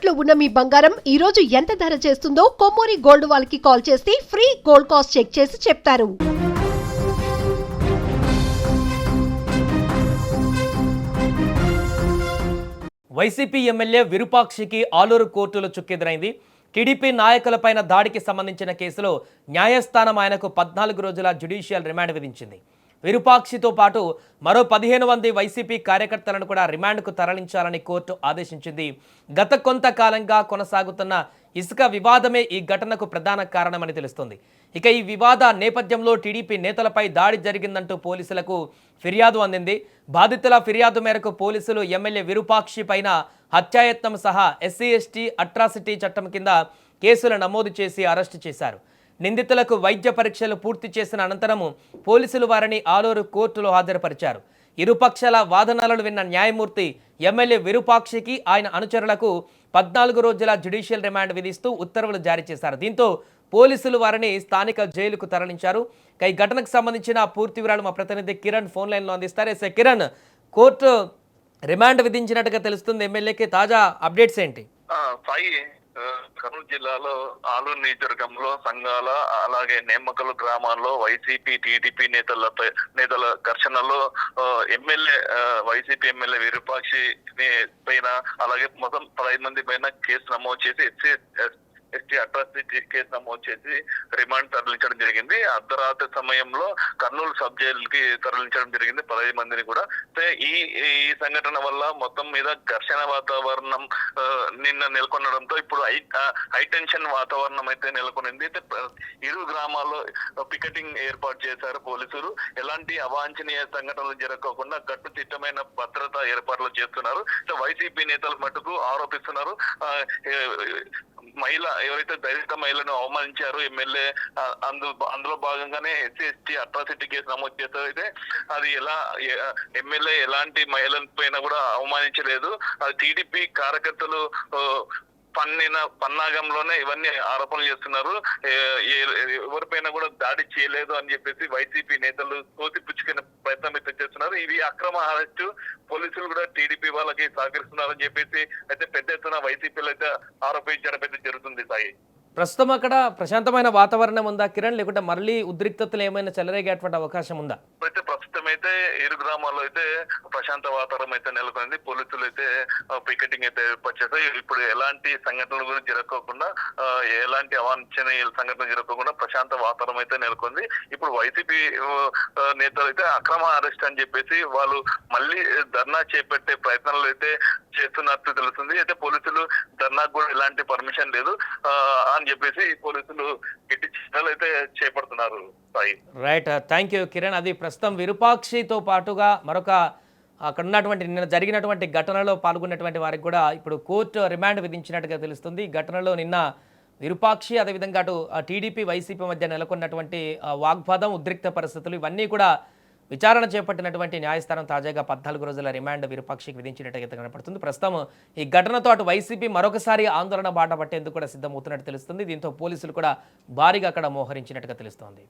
తాకట్లో ఉన్న మీ బంగారం ఈ రోజు ఎంత ధర చేస్తుందో కొమ్మూరి గోల్డ్ వాళ్ళకి కాల్ చేస్తే ఫ్రీ గోల్డ్ కాస్ట్ చెక్ చేసి చెప్తారు. వైసీపీ ఎమ్మెల్యే విరూపాక్షికి ఆలూరు కోర్టులో చుక్కెదురైంది. టీడీపీ నాయకులపైన దాడికి సంబంధించిన కేసులో న్యాయస్థానం ఆయనకు 14 రోజుల జ్యుడిషియల్ రిమాండ్ విధించింది. విరూపాక్షితో పాటు మరో 15 మంది వైసీపీ కార్యకర్తలను కూడా రిమాండ్కు తరలించాలని కోర్టు ఆదేశించింది. గత కొంతకాలంగా కొనసాగుతున్న ఇసుక వివాదమే ఈ ఘటనకు ప్రధాన కారణమని తెలుస్తోంది. ఇక ఈ వివాద నేపథ్యంలో టీడీపీ నేతలపై దాడి జరిగిందంటూ పోలీసులకు ఫిర్యాదు అందింది. బాధితుల ఫిర్యాదు మేరకు పోలీసులు ఎమ్మెల్యే విరూపాక్షి పైన హత్యాయత్నం సహా SC/ST అట్రాసిటీ చట్టం కింద కేసులు నమోదు చేసి అరెస్టు చేశారు. నిందితులకు వైద్య పరీక్షలు పూర్తి చేసిన అనంతరము పోలీసులు వారిని ఆలూరు కోర్టులో హాజరుపరిచారు. ఇరుపక్షాల వాదనలను విన్న న్యాయమూర్తి ఎమ్మెల్యే విరూపాక్షికి ఆయన అనుచరులకు 14 రోజుల జ్యుడిషియల్ రిమాండ్ విధిస్తూ ఉత్తర్వులు జారీ చేశారు. దీంతో పోలీసులు వారిని స్థానిక జైలుకు తరలించారు. ఈ ఘటనకు సంబంధించిన పూర్తి వివరాలు మా ప్రతినిధి కిరణ్ ఫోన్ లైన్లో అందిస్తారు. కిరణ్, కోర్టు రిమాండ్ విధించినట్టుగా తెలుస్తుంది. ఎమ్మెల్యేకి తాజా అప్డేట్స్ ఏంటి? కర్నూలు జిల్లాలో ఆలూరు నియోజకవర్గంలో సంఘాల అలాగే నేమకలు గ్రామాల్లో వైసీపీ టీడీపీ నేతల ఘర్షణలో వైసీపీ ఎమ్మెల్యే విరూపాక్షి పైన అలాగే మొత్తం 15 మంది పైన కేసు నమోదు చేసి SC అట్రాసిటీ కేసు నమోదు చేసి రిమాండ్ తరలించడం జరిగింది. అర్ధరాత్రి సమయంలో కర్నూలు సబ్ జైలుకి తరలించడం జరిగింది 15 మందిని కూడా. ఈ సంఘటన వల్ల మొత్తం మీద ఘర్షణ వాతావరణం నిన్న నెలకొనడంతో ఇప్పుడు హై టెన్షన్ వాతావరణం అయితే నెలకొనింది. ఇరు గ్రామాల్లో పికెటింగ్ ఏర్పాటు చేశారు పోలీసులు. ఎలాంటి అవాంఛనీయ సంఘటనలు జరగకుండా కట్టుదిట్టమైన భద్రతా ఏర్పాట్లు చేస్తున్నారు. వైసీపీ నేతలు మటుకు ఆరోపిస్తున్నారు, మహిళ ఎవరైతే దళిత మహిళను అవమానించారో ఎమ్మెల్యే, అందులో భాగంగానే SC/ST అట్రాసిటీ కేసు నమోదు చేశారు. అయితే అది ఎమ్మెల్యే ఎలాంటి మహిళల పైన కూడా అవమానించలేదు. అది టీడీపీ కార్యకర్తలు పన్నాగంలోనే ఇవన్నీ ఆరోపణలు చేస్తున్నారు. ఎవరిపైన కూడా దాడి చేయలేదు అని చెప్పేసి వైసీపీ నేతలు తోసిపుచ్చుకునే ప్రయత్నం అయితే చేస్తున్నారు. ఇది అక్రమ అరెస్టు. పోలీసులు కూడా టీడీపీ వాళ్ళకి సహకరిస్తున్నారని చెప్పేసి అయితే పెద్ద ఎత్తున వైసీపీలు అయితే ఆరోపించడం అయితే జరుగుతుంది. సాయి, ప్రస్తుతం అక్కడ ప్రశాంతమైన వాతావరణం ఉందా కిరణ్, లేకుంటే మళ్ళీ ఉద్రిక్తతలు ఏమైనా చెలరేగేటువంటి అవకాశం ఉందా? అయితే ప్రస్తుతం అయితే ఇరు గ్రామాల్లో అయితే ప్రశాంత వాతావరణం అయితే నెలకొంది. పోలీసులు అయితే పికెటింగ్ అయితే ఏర్పాటు చేశారు. ఇప్పుడు ఎలాంటి సంఘటనలు కూడా జరగకుండా, ఎలాంటి అవాంఛనీయ సంఘటనలు జరగకుండా ప్రశాంత వాతావరణం అయితే నెలకొంది. ఇప్పుడు వైసీపీ నేతలు అయితే అక్రమ అరెస్ట్ అని చెప్పేసి వాళ్ళు మళ్ళీ ధర్నా చేపట్టే ప్రయత్నాలు అయితే చేస్తున్నట్టు తెలుస్తుంది. అయితే పోలీసులు ధర్నాకు కూడా ఎలాంటి పర్మిషన్ లేదు అని చెప్పేసి పోలీసులు గట్టి చర్యలు అయితే చేపడుతున్నారు. Right, thank you Kiran. అది ప్రస్తుతం విరూపాక్షితో పాటుగా మరొక అక్కడ ఉన్నటువంటి నిన్న జరిగినటువంటి ఘటనలో పాల్గొన్నటువంటి వారికి కూడా ఇప్పుడు కోర్టు రిమాండ్ విధించినట్టుగా తెలుస్తుంది. ఈ ఘటనలో నిన్న విరూపాక్షి, అదేవిధంగా అటు టీడీపీ వైసీపీ మధ్య నెలకొన్నటువంటి వాగ్వాదం, ఉద్రిక్త పరిస్థితులు ఇవన్నీ కూడా విచారణ చేపట్టినటువంటి న్యాయస్థానం తాజాగా 14 రోజుల రిమాండ్ విరూపాక్షికి విధించినట్టుగా కనపడుతుంది. ప్రస్తుతం ఈ ఘటనతో అటు వైసీపీ మరొకసారి ఆందోళన బాట పట్టేందుకు కూడా సిద్ధమవుతున్నట్టు తెలుస్తుంది. దీంతో పోలీసులు కూడా భారీగా అక్కడ మోహరించినట్టుగా తెలుస్తోంది.